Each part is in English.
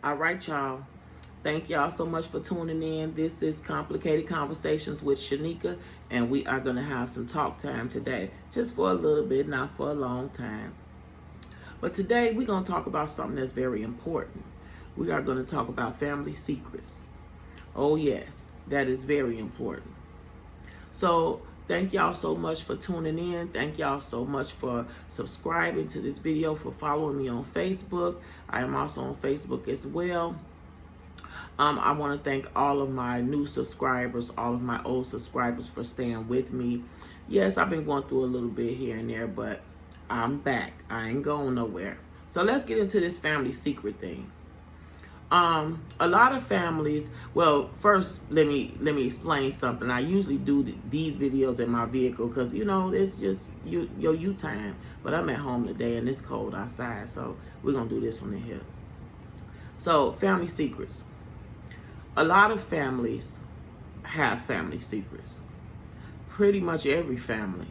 All right, y'all. Thank y'all so much for tuning in. This is Complicated Conversations with Shanika, and we are going to have some talk time today, just for a little bit, not for a long time. But today we're going to talk about something that's very important. We are going to talk about family secrets. Oh, yes, that is very important. So, thank y'all so much for tuning in. Thank y'all so much for subscribing to this video, for following me on Facebook. I am also on Facebook as well. I want to thank all of my new subscribers, all of my old subscribers for staying with me. Yes, I've been going through a little bit here and there, but I'm back. I ain't going nowhere. So let's get into this family secret thing. A lot of families, well, first let me explain something. I usually do these videos in my vehicle because it's just your you time, but I'm at home today and it's cold outside, so we're gonna do this one in here. So, family secrets. A lot of families have family secrets. Pretty much every family.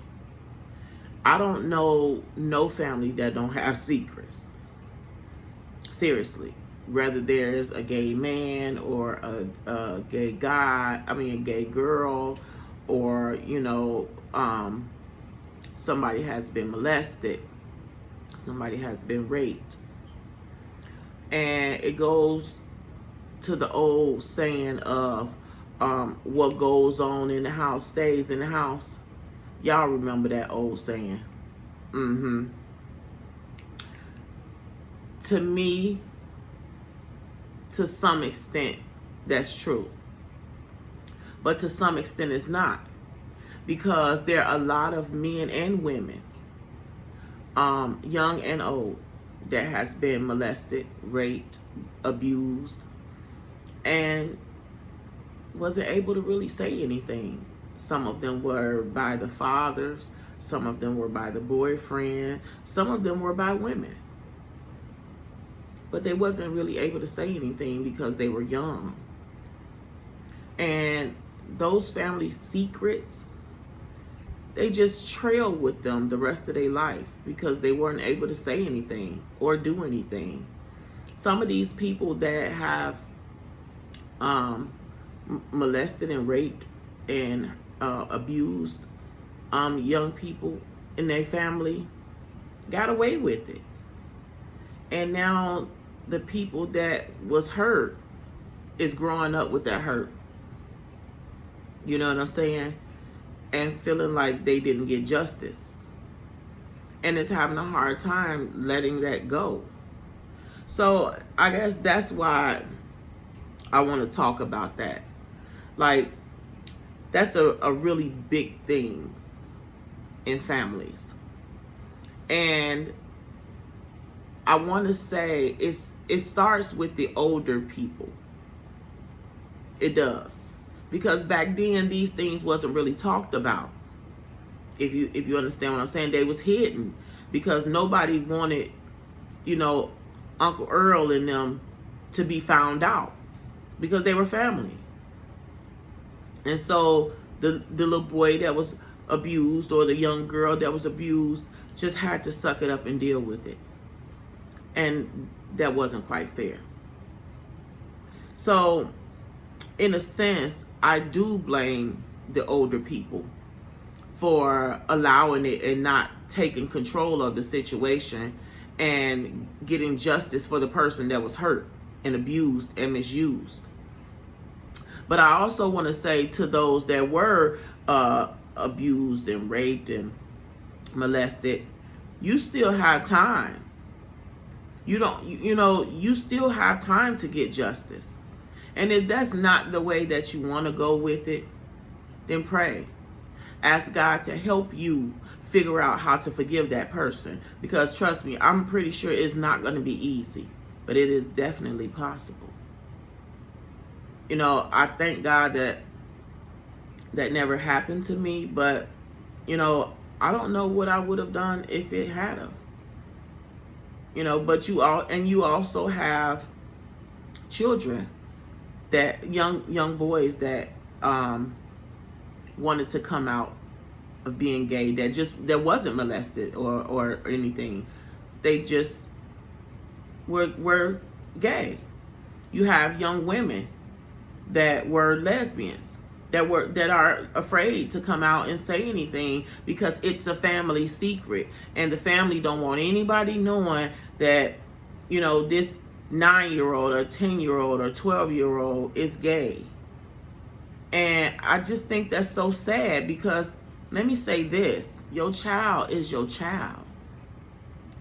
I don't know no family that don't have secrets. Seriously. Whether there's a gay man or a gay guy, a gay girl, or, somebody has been molested, somebody has been raped. And it goes to the old saying of what goes on in the house stays in the house. Y'all remember that old saying. To me, to some extent, that's true. But to some extent, it's not. Because there are a lot of men and women, young and old, that has been molested, raped, abused, and wasn't able to really say anything. Some of them were by the fathers, some of them were by the boyfriend, some of them were by women. But they wasn't really able to say anything because they were young. And those family secrets, they just trail with them the rest of their life because they weren't able to say anything or do anything. Some of these people that have molested and raped and abused young people in their family got away with it. And now the people that was hurt is growing up with that hurt. You know what I'm saying? And feeling like they didn't get justice. And is having a hard time letting that go. So I guess that's why I want to talk about that. Like, that's a really big thing in families. And I want to say it starts with the older people. It does. Because back then these things wasn't really talked about. If you understand what I'm saying, they was hidden because nobody wanted, Uncle Earl and them to be found out because they were family. And so the little boy that was abused or the young girl that was abused just had to suck it up and deal with it. And that wasn't quite fair. So, in a sense, I do blame the older people for allowing it and not taking control of the situation and getting justice for the person that was hurt and abused and misused. But I also want to say to those that were abused and raped and molested, you still have time. You still have time to get justice. And if that's not the way that you want to go with it, then pray. Ask God to help you figure out how to forgive that person. Because trust me, I'm pretty sure it's not going to be easy, but it is definitely possible. I thank God that never happened to me, but, I don't know what I would have done if it had have. But you also have children, that young boys that wanted to come out of being gay, that wasn't molested or anything. They just were gay. You have young women that were lesbians that are afraid to come out and say anything because it's a family secret, and the family don't want anybody knowing that, you know, this 9-year-old or 10-year-old or 12-year-old is gay. And I just think that's so sad, because let me say this: your child is your child.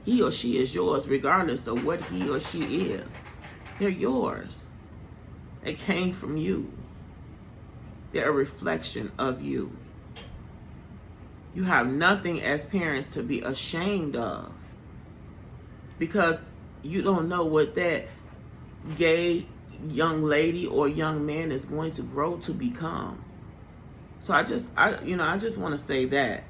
He or she is yours regardless of what he or she is. They're yours. They came from you. They're a reflection of you. You have nothing as parents to be ashamed of, because you don't know what that gay young lady or young man is going to grow to become. So I just want to say that.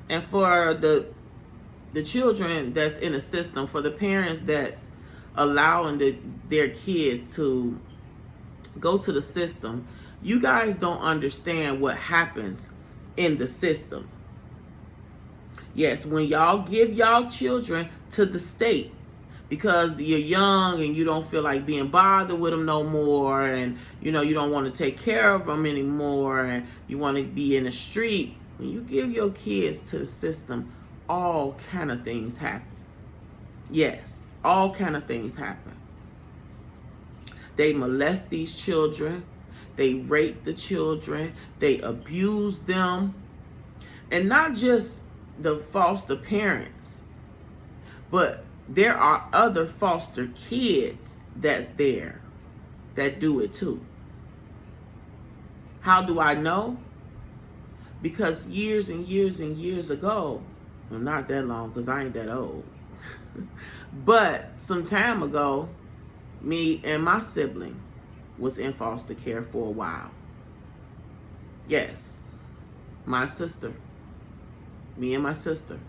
And for the children that's in the system, for the parents that's allowing their kids to go to the system, you guys don't understand what happens in the system. Yes, when y'all give y'all children to the state because you're young and you don't feel like being bothered with them no more, and you know you don't want to take care of them anymore, and you want to be in the street, when you give your kids to the system, all kind of things happen. Yes, all kind of things happen. They molest these children. They rape the children. They abuse them. And not just the foster parents, but there are other foster kids that's there that do it too. How do I know? Because years and years and years ago, well, not that long because I ain't that old, but some time ago, me and my sibling was in foster care for a while. Yes, my sister. Me and my sister.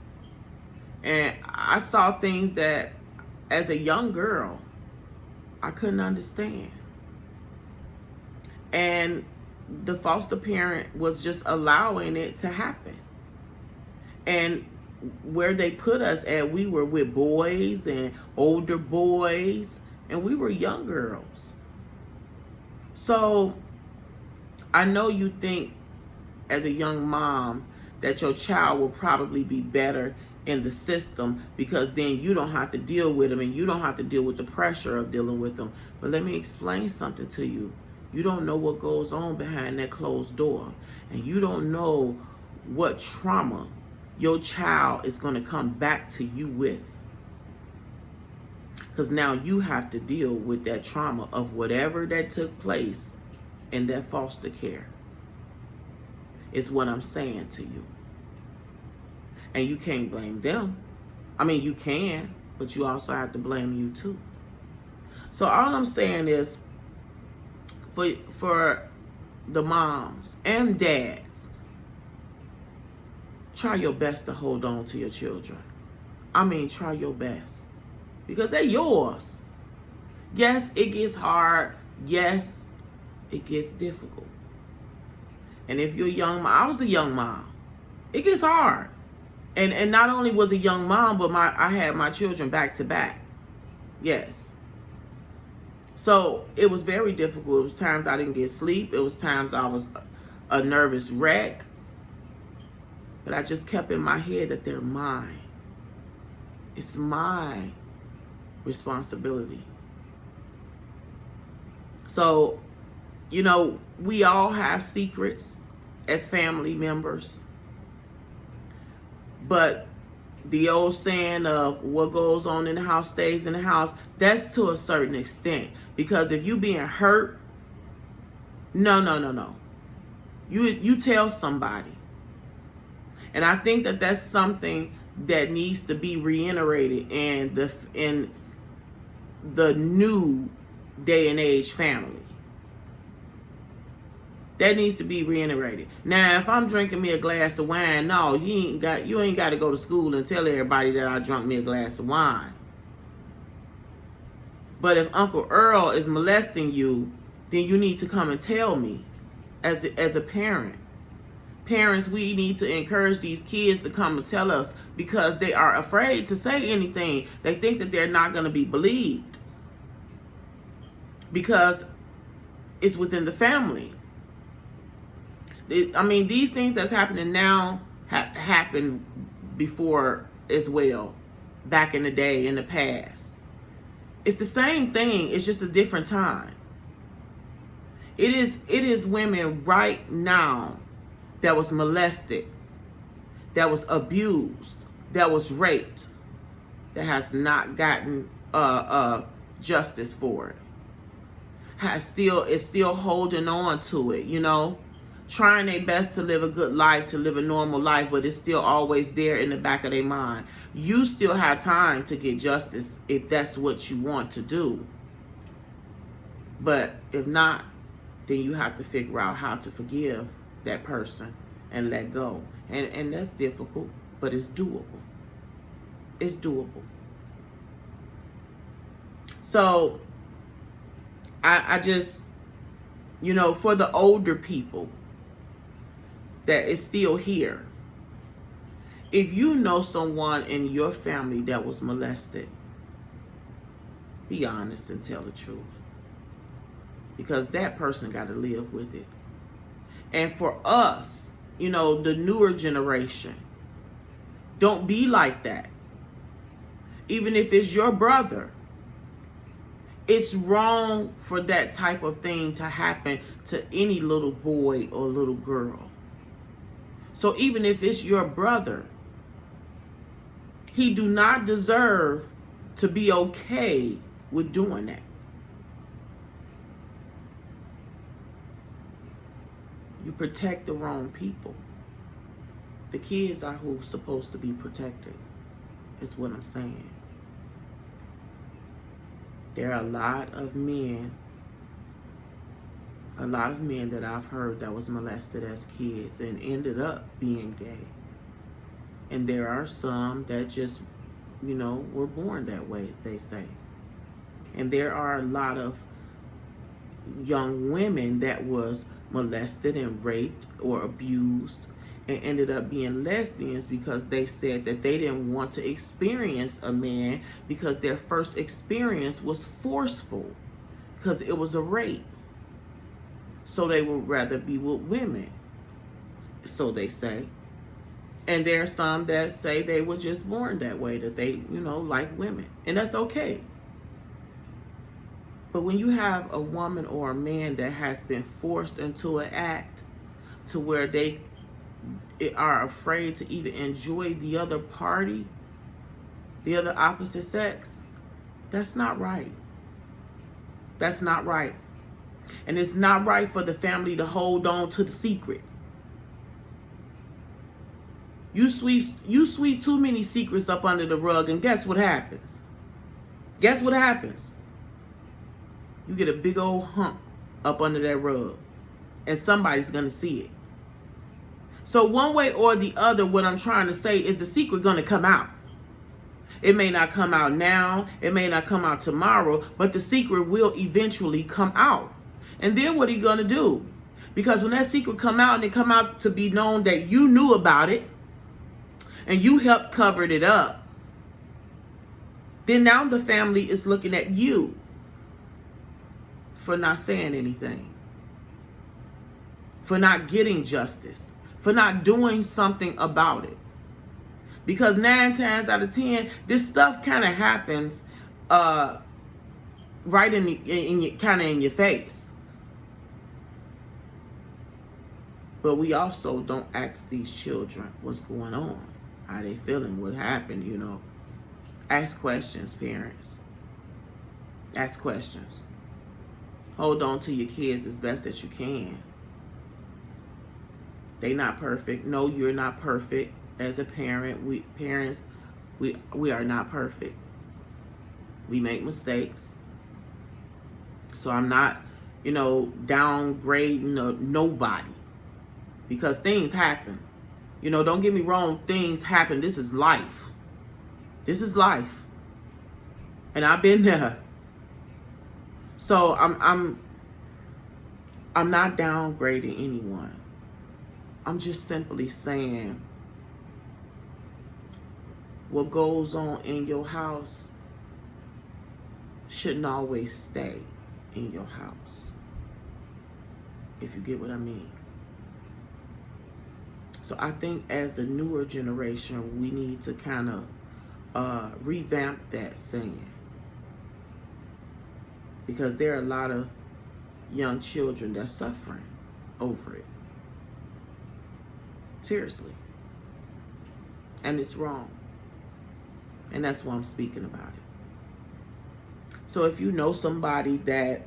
And I saw things that, as a young girl, I couldn't understand. And the foster parent was just allowing it to happen. And where they put us at, we were with boys and older boys, and we were young girls. So I know you think as a young mom that your child will probably be better in the system, because then you don't have to deal with them and you don't have to deal with the pressure of dealing with them. But let me explain something to you. You don't know what goes on behind that closed door, and you don't know what trauma your child is going to come back to you with, because now you have to deal with that trauma of whatever that took place in that foster care, is what I'm saying to you. And you can't blame them. I mean, you can, but you also have to blame you too. So all I'm saying is, for the moms and dads, try your best to hold on to your children. I mean, try your best, because they're yours. Yes, it gets hard. Yes, it gets difficult. And if you're a young mom, I was a young mom. It gets hard. And not only was a young mom, but I had my children back to back. Yes. So it was very difficult. It was times I didn't get sleep. It was times I was a nervous wreck. But I just kept in my head that they're mine. It's my responsibility. So, you know, we all have secrets as family members. But the old saying of what goes on in the house stays in the house, that's to a certain extent. Because if you being hurt, no. You tell somebody. And I think that that's something that needs to be reiterated in the new day and age family. That needs to be reiterated. Now, if I'm drinking me a glass of wine, no, you ain't got to go to school and tell everybody that I drunk me a glass of wine. But if Uncle Earl is molesting you, then you need to come and tell me as a parent. Parents, we need to encourage these kids to come and tell us, because they are afraid to say anything. They think that they're not going to be believed. because it's within the family. I mean, these things that's happening now happened before as well, back in the day, in the past. It's the same thing. It's just a different time. It is women right now that was molested, that was abused, that was raped, that has not gotten justice for it. Is still holding on to it, you know, trying their best to live a good life, to live a normal life, but it's still always there in the back of their mind. You still have time to get justice if that's what you want to do. But if not, then you have to figure out how to forgive that person and let go. And that's difficult, but it's doable. It's doable. So I just, you know, for the older people that is still here, if you know someone in your family that was molested, be honest and tell the truth. Because that person got to live with it. And for us, you know, the newer generation, don't be like that. Even if it's your brother, it's wrong for that type of thing to happen to any little boy or little girl. So even if it's your brother, he do not deserve to be okay with doing that. You protect the wrong people. The kids are who's supposed to be protected, is what I'm saying. There are a lot of men that I've heard that was molested as kids and ended up being gay. And there are some that just, you know, were born that way, they say. And there are a lot of young women that was molested and raped or abused and ended up being lesbians because they said that they didn't want to experience a man because their first experience was forceful, because it was a rape. So they would rather be with women, so they say. And there are some that say they were just born that way, that they, you know, like women. And that's okay. But when you have a woman or a man that has been forced into an act to where they are afraid to even enjoy the other party, the other opposite sex, that's not right. That's not right. And it's not right for the family to hold on to the secret. You sweep too many secrets up under the rug, and guess what happens? Guess what happens? You get a big old hump up under that rug, and somebody's going to see it. So one way or the other, what I'm trying to say is the secret going to come out. It may not come out now, it may not come out tomorrow, but the secret will eventually come out. And then what are you going to do? Because when that secret come out and it come out to be known that you knew about it and you helped cover it up, then now the family is looking at you for not saying anything, for not getting justice, for not doing something about it. Because 9 times out of 10, this stuff kind of happens right in your face. But we also don't ask these children what's going on, how they feeling, what happened, you know. Ask questions, parents. Ask questions. Hold on to your kids as best that you can. They not perfect. No, you're not perfect. As a parent, we are not perfect. We make mistakes. So I'm not, you know, downgrading nobody, because things happen. You know, don't get me wrong, things happen. This is life. This is life. And I've been there. So I'm not downgrading anyone. I'm just simply saying what goes on in your house shouldn't always stay. in your house, if you get what I mean. So I think as the newer generation, we need to kind of revamp that saying, because there are a lot of young children that's suffering over it. Seriously. And it's wrong. And that's why I'm speaking about it. So if you know somebody that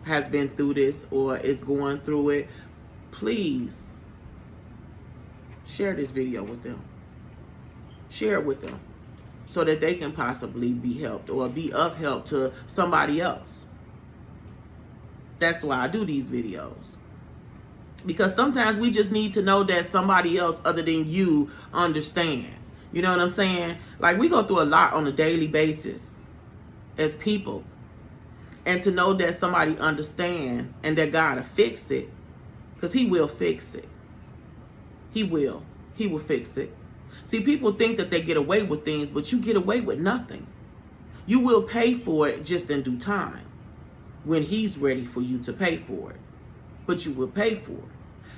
has been through this or is going through it, please share this video with them. Share it with them so that they can possibly be helped or be of help to somebody else. That's why I do these videos. Because sometimes we just need to know that somebody else other than you understand. You know what I'm saying? Like, we go through a lot on a daily basis as people. And to know that somebody understand and that God will fix it, because he will fix it. He will. He will fix it. See, people think that they get away with things, but you get away with nothing. You will pay for it just in due time when he's ready for you to pay for it. But you will pay for it.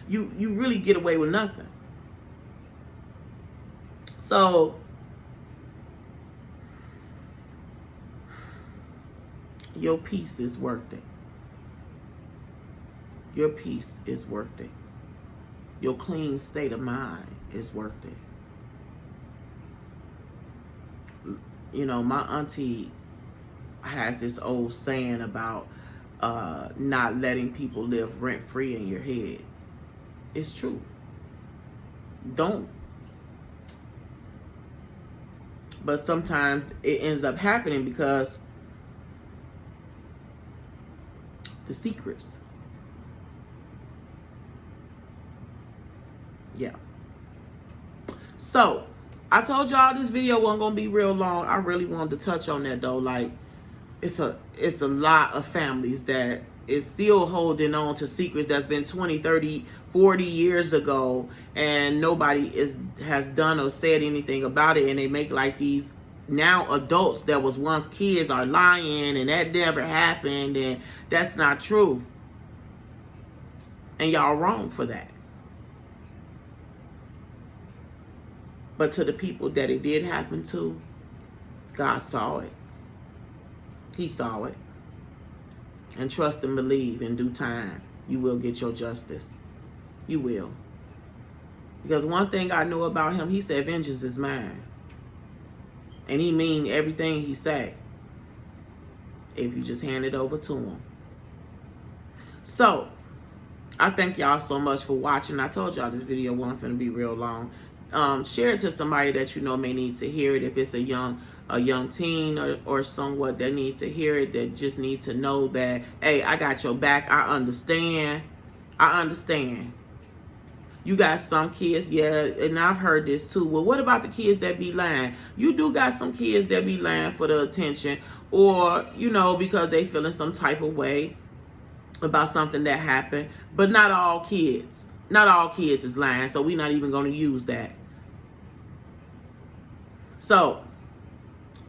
You really get away with nothing. So your peace is worth it. Your peace is worth it. Your clean state of mind is worth it. You know, my auntie has this old saying about not letting people live rent-free in your head. It's true. Don't. But sometimes it ends up happening because the secrets. Yeah. So I told y'all this video wasn't gonna be real long. I really wanted to touch on that though. Like, it's a lot of families that is still holding on to secrets that's been 20, 30, 40 years ago, and nobody has done or said anything about it. And they make like these now adults that was once kids are lying, and that never happened, and that's not true. And y'all wrong for that. But to the people that it did happen to, God saw it. He saw it. And trust and believe in due time, you will get your justice. You will. Because one thing I know about him, he said, vengeance is mine. And he mean everything he say, if you just hand it over to him. So, I thank y'all so much for watching. I told y'all this video wasn't finna be real long. Share it to somebody that you know may need to hear it. If it's a young teen or someone that need to hear it, that just need to know that, hey, I got your back. I understand. I understand. You got some kids, yeah, and I've heard this too. Well, what about the kids that be lying? You do got some kids that be lying for the attention, or, you know, because they feeling some type of way about something that happened. But not all kids. Not all kids is lying, so we're not even going to use that. So,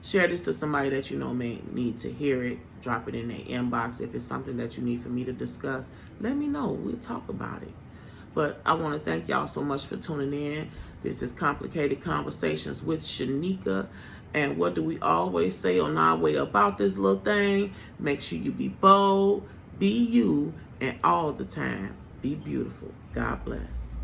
share this to somebody that you know may need to hear it. Drop it in their inbox. If it's something that you need for me to discuss, let me know. We'll talk about it. But I want to thank y'all so much for tuning in. This is Complicated Conversations with Shanika. And what do we always say on our way about this little thing? Make sure you be bold, be you, and all the time be beautiful. God bless.